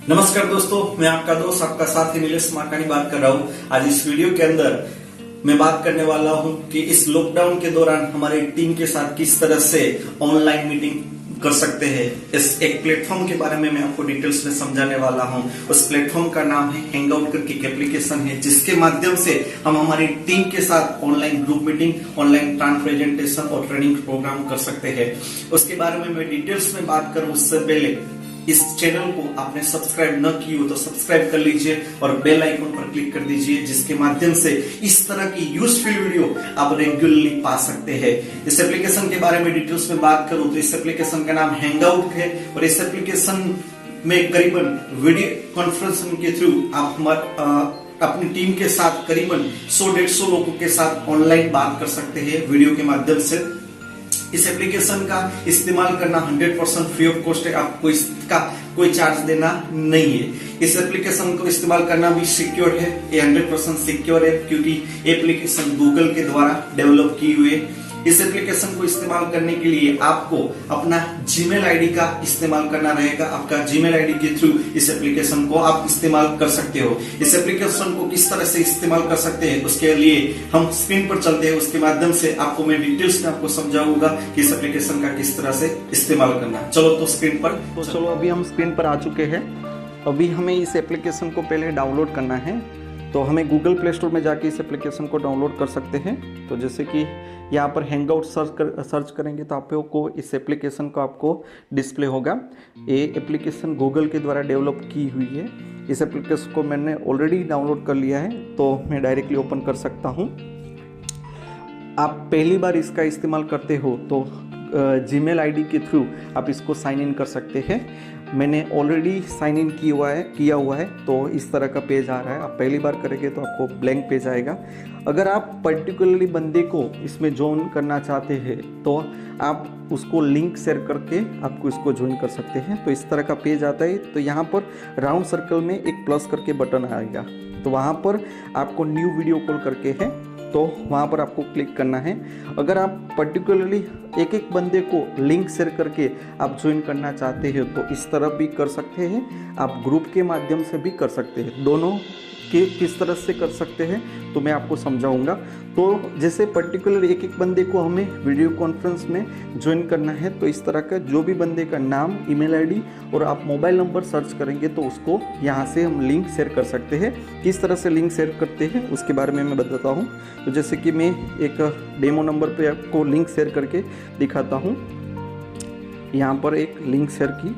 नमस्कार दोस्तों, मैं आपका दोस्त आपका साथी नीलेश माकानी बात कर रहा हूँ। आज इस वीडियो के अंदर मैं बात करने वाला हूँ कि इस लॉकडाउन के दौरान हमारी टीम के साथ किस तरह से ऑनलाइन मीटिंग कर सकते हैं। इस एक प्लेटफॉर्म के बारे में मैं आपको डिटेल्स में समझाने वाला हूँ। उस प्लेटफॉर्म का नाम है हैंगआउट करके एक एप्लीकेशन है, जिसके माध्यम से हम हमारी टीम के साथ online group meeting, online presentation और ट्रेनिंग प्रोग्राम कर सकते हैं। उसके बारे में मैं डिटेल्स में बात करूँ उससे पहले इस चैनल को आपने सब्सक्राइब न की हो तो सब्सक्राइब कर लीजिए और बेल आइकन पर क्लिक कर दीजिए, जिसके माध्यम से इस तरह की यूजफुल वीडियो आप रेगुलरली पा सकते हैं। इस एप्लीकेशन के बारे में डिटेल्स में बात करूं तो इस एप्लीकेशन का नाम हैंगआउट है और इस एप्लीकेशन में करीबन वीडियो कॉन्फ्रेंसिंग के थ्रू आप अपनी टीम के साथ करीबन 100-150 लोगों के साथ ऑनलाइन बात कर सकते हैं वीडियो के माध्यम से। इस एप्लीकेशन का इस्तेमाल करना 100% फ्री ऑफ कॉस्ट है, आपको इसका कोई चार्ज देना नहीं है। इस एप्लीकेशन को इस्तेमाल करना भी सिक्योर है, ये 100% सिक्योर है क्योंकि एप्लीकेशन गूगल के द्वारा डेवलप की हुई है। इस एप्लीकेशन को इस्तेमाल करने के लिए आपको अपना जीमेल आईडी का इस्तेमाल करना रहेगा। आपका जीमेल आईडी के थ्रू इस एप्लीकेशन को आप इस्तेमाल कर सकते हो। इस एप्लीकेशन को किस तरह से इस्तेमाल कर सकते हैं उसके लिए हम स्क्रीन पर चलते हैं, उसके माध्यम से आपको मैं डिटेल्स में आपको समझाऊंगा कि इस एप्लीकेशन का किस तरह से इस्तेमाल करना। चलो तो स्क्रीन पर चलो अभी हम स्क्रीन पर आ चुके हैं। अभी हमें इस एप्लीकेशन को पहले डाउनलोड करना है, तो हमें गूगल प्ले स्टोर में जाके इस एप्लीकेशन को डाउनलोड कर सकते हैं। तो जैसे कि यहाँ पर हैंगआउट सर्च करेंगे तो आपको इस एप्लीकेशन को आपको डिस्प्ले होगा। ये एप्लीकेशन गूगल के द्वारा डेवलप की हुई है। इस एप्लीकेशन को मैंने ऑलरेडी डाउनलोड कर लिया है, तो मैं डायरेक्टली ओपन कर सकता हूँ। आप पहली बार इसका इस्तेमाल करते हो तो जीमेल आईडी के थ्रू आप इसको साइन इन कर सकते हैं। मैंने ऑलरेडी साइन इन किया हुआ है, तो इस तरह का पेज आ रहा है। आप पहली बार करेंगे तो आपको ब्लैंक पेज आएगा। अगर आप पर्टिकुलरली बंदे को इसमें ज्वाइन करना चाहते हैं तो आप उसको लिंक शेयर करके आपको इसको ज्वाइन कर सकते हैं। तो इस तरह का पेज आता है। तो यहाँ पर राउंड सर्कल में एक प्लस करके बटन आएगा, तो वहाँ पर आपको न्यू वीडियो कॉल करके है, तो वहाँ पर आपको क्लिक करना है। अगर आप पर्टिकुलरली एक एक बंदे को लिंक शेयर करके आप ज्वाइन करना चाहते हैं तो इस तरह भी कर सकते हैं, आप ग्रुप के माध्यम से भी कर सकते हैं। दोनों के किस तरह से कर सकते हैं तो मैं आपको समझाऊंगा। तो जैसे पर्टिकुलर एक एक बंदे को हमें वीडियो कॉन्फ्रेंस में ज्वाइन करना है, तो इस तरह का जो भी बंदे का नाम, ईमेल आईडी और आप मोबाइल नंबर सर्च करेंगे तो उसको यहाँ से हम लिंक शेयर कर सकते हैं। किस तरह से लिंक शेयर करते हैं उसके बारे में मैं बताता हूँ। तो जैसे कि मैं एक डेमो नंबर पे आपको लिंक शेयर करके दिखाता हूँ। यहाँ पर एक लिंक शेयर की,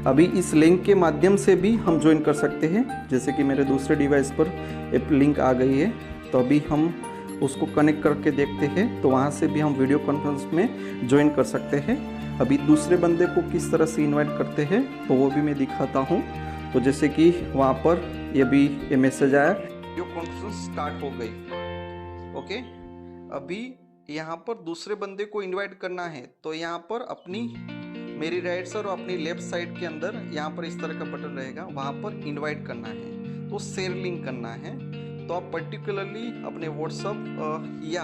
अभी इस लिंक के माध्यम से भी हम ज्वाइन कर सकते हैं। जैसे कि मेरे दूसरे डिवाइस पर एक लिंक आ गई है, तो अभी हम उसको कनेक्ट करके देखते हैं, तो वहाँ से भी हम वीडियो कॉन्फ्रेंस में ज्वाइन कर सकते हैं। अभी दूसरे बंदे को किस तरह से इनवाइट करते हैं तो वो भी मैं दिखाता हूँ। तो जैसे कि वहाँ पर ये मैसेज आया, वीडियो कॉन्फ्रेंस स्टार्ट हो गई। ओके, अभी यहाँ पर दूसरे बंदे को इन्वाइट करना है, तो यहाँ पर अपनी मेरी राइट साइड और अपनी लेफ्ट साइड के अंदर यहाँ पर इस तरह का बटन रहेगा, वहाँ पर इनवाइट करना है, तो शेयर लिंक करना है। तो आप पर्टिकुलरली अपने व्हाट्सएप या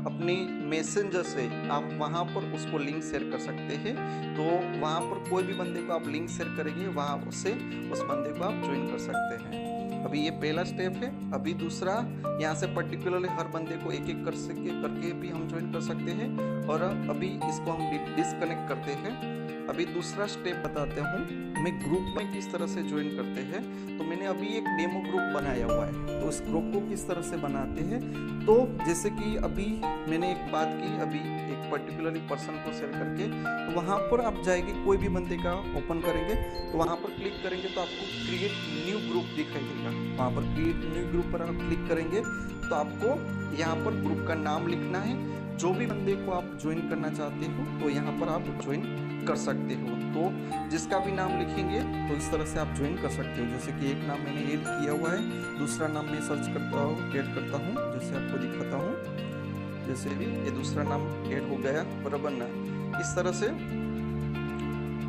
अपनी मैसेंजर से आप वहाँ पर उसको लिंक शेयर कर सकते हैं। तो वहाँ पर कोई भी बंदे को आप लिंक शेयर करेंगे, वहाँ से उस बंदे को आप ज्वाइन कर सकते हैं। अभी ये पहला स्टेप है। अभी दूसरा, यहाँ से पर्टिकुलरली हर बंदे को एक एक करके भी हम ज्वाइन कर सकते हैं। और अभी इसको हम डिस्कनेक्ट करते हैं। अभी दूसरा स्टेप बताते हूँ, मैं ग्रुप में किस तरह से ज्वाइन करते हैं। तो मैंने अभी एक डेमो ग्रुप बनाया हुआ है, तो इस ग्रुप को किस तरह से बनाते हैं। तो जैसे कि अभी मैंने एक बात की, अभी एक पर्टिकुलरली पर्सन को शेयर करके, तो वहाँ पर आप जाएंगे, कोई भी बंदे का ओपन करेंगे तो वहाँ पर क्लिक करेंगे तो आपको क्रिएट न्यू ग्रुप दिखाई देगा। वहाँ पर क्रिएट न्यू ग्रुप पर आप क्लिक करेंगे तो आपको यहाँ पर ग्रुप का नाम लिखना है। जो भी बंदे को आप ज्वाइन करना चाहते हो तो यहाँ पर आप ज्वाइन कर सकते हो। तो जिसका भी नाम लिखेंगे तो इस तरह से आप ज्वाइन कर सकते हो। जैसे कि एक नाम मैंने ऐड किया हुआ है, दूसरा नाम मैं सर्च करता हूँ, ऐड करता हूँ, जैसे आपको दिखाता हूँ। जैसे भी ये दूसरा नाम ऐड हो गया, बराबर ना। इस तरह से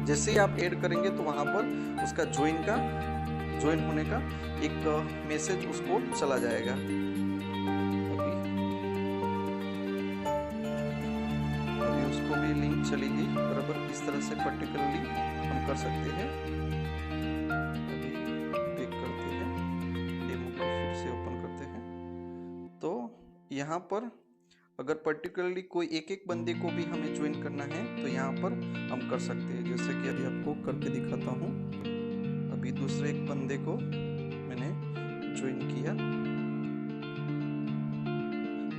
जैसे ही आप ऐड करेंगे तो वहाँ पर उसका ज्वाइन होने का एक मैसेज उसको चला जाएगा। लिंक चलेगी बराबर। इस तरह से पर्टिकुलरली हम कर सकते हैं। यहाँ पर अगर पर्टिकुलरली कोई एक एक बंदे को भी हमें ज्वाइन करना है तो यहाँ पर हम कर सकते हैं। जैसे कि अभी आपको करके दिखाता हूँ। अभी दूसरे एक बंदे को मैंने ज्वाइन किया,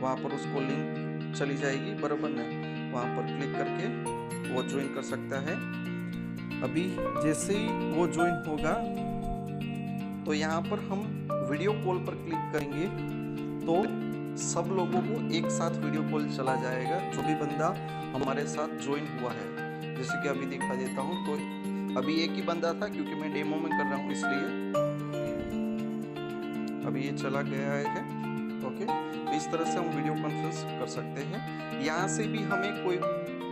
वहाँ पर उसको लिंक चली जाएगी, बराबर ना, वहाँ पर क्लिक करके वो ज्वाइन कर सकता है। अभी जैसे ही वो ज्वाइन होगा तो यहाँ पर हम वीडियो कॉल पर क्लिक करेंगे तो सब लोगों को एक साथ वीडियो कॉल चला जाएगा, जो भी बंदा हमारे साथ ज्वाइन हुआ है। जैसे कि अभी दिखा देता हूँ, तो अभी एक ही बंदा था क्योंकि मैं डेमो में कर रहा हूँ इसलिए। अभी ये चला गया है। ओके, तो इस तरह से हम वीडियो कॉन्फ्रेंस कर सकते हैं। यहाँ से भी हमें कोई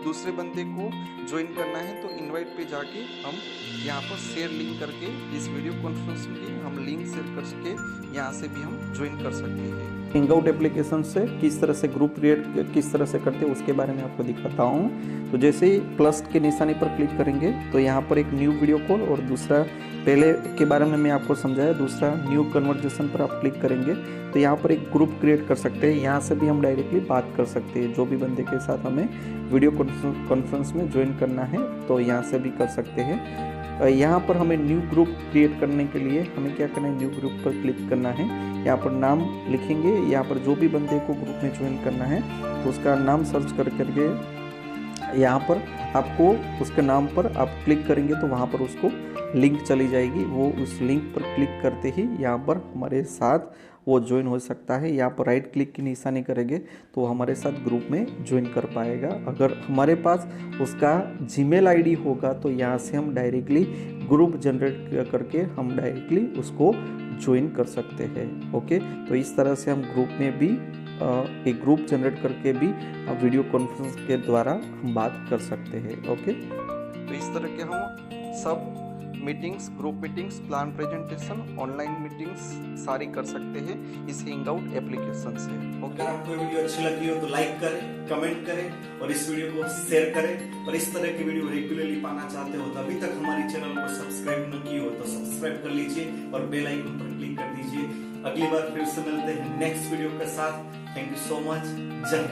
दूसरे बंदे को ज्वाइन करना है तो इनवाइट पे जाके हम यहाँ पर शेयर लिंक करके इस वीडियो कॉन्फ्रेंस की हम लिंक शेयर करके यहाँ से भी हम ज्वाइन कर सकते हैं। हैंगआउट एप्लीकेशन से किस तरह से ग्रुप क्रिएट किस तरह से करते हैं उसके बारे में आपको दिखाता हूँ। तो जैसे ही प्लस के निशानी पर क्लिक करेंगे तो यहाँ पर एक न्यू वीडियो कॉल, और दूसरा पहले के बारे में मैं आपको समझाया, दूसरा न्यू कन्वर्जेशन पर आप क्लिक करेंगे तो यहाँ पर एक ग्रुप क्रिएट कर सकते हैं। यहाँ से भी हम डायरेक्टली बात कर सकते हैं, जो भी बंदे के साथ हमें वीडियो कॉन्फ्रेंस में ज्वाइन करना है तो यहाँ से भी कर सकते हैं। यहाँ पर हमें न्यू ग्रुप क्रिएट करने के लिए हमें क्या करना है, न्यू ग्रुप पर क्लिक करना है। यहाँ पर नाम लिखेंगे, यहाँ पर जो भी बंदे को ग्रुप में ज्वाइन करना है तो उसका नाम सर्च करके यहाँ पर आपको उसके नाम पर आप क्लिक करेंगे तो वहाँ पर उसको लिंक चली जाएगी। वो उस लिंक पर क्लिक करते ही यहाँ पर हमारे साथ वो ज्वाइन हो सकता है। यहाँ पर राइट क्लिक की निशानी करेंगे तो हमारे साथ ग्रुप में ज्वाइन कर पाएगा। अगर हमारे पास उसका जीमेल आईडी होगा तो यहाँ से हम डायरेक्टली ग्रुप जनरेट करके हम डायरेक्टली उसको ज्वाइन कर सकते हैं। ओके, तो इस तरह से हम ग्रुप में भी एक ग्रुप जनरेट करके भी वीडियो कॉन्फ्रेंस के द्वारा हम बात कर सकते हैं। ओके, तो इस तरह के हम सब meetings, group meetings, plan presentation, online meetings सारी कर सकते हैं इस हैंगआउट एप्लीकेशन से। ओके, आपको वीडियो अच्छी लगी हो तो लाइक करें, कमेंट करें और इस वीडियो को शेयर करें। और इस तरह की वीडियो रेगुलरली पाना चाहते हो तो अभी तक हमारे चैनल को सब्सक्राइब न किए हो तो सब्सक्राइब कर लीजिए और बेल आइकन पर क्लिक कर दीजिए। अगली बार फिर से मिलते हैं नेक्स्ट वीडियो के साथ। Thank you so much. जय हिंद।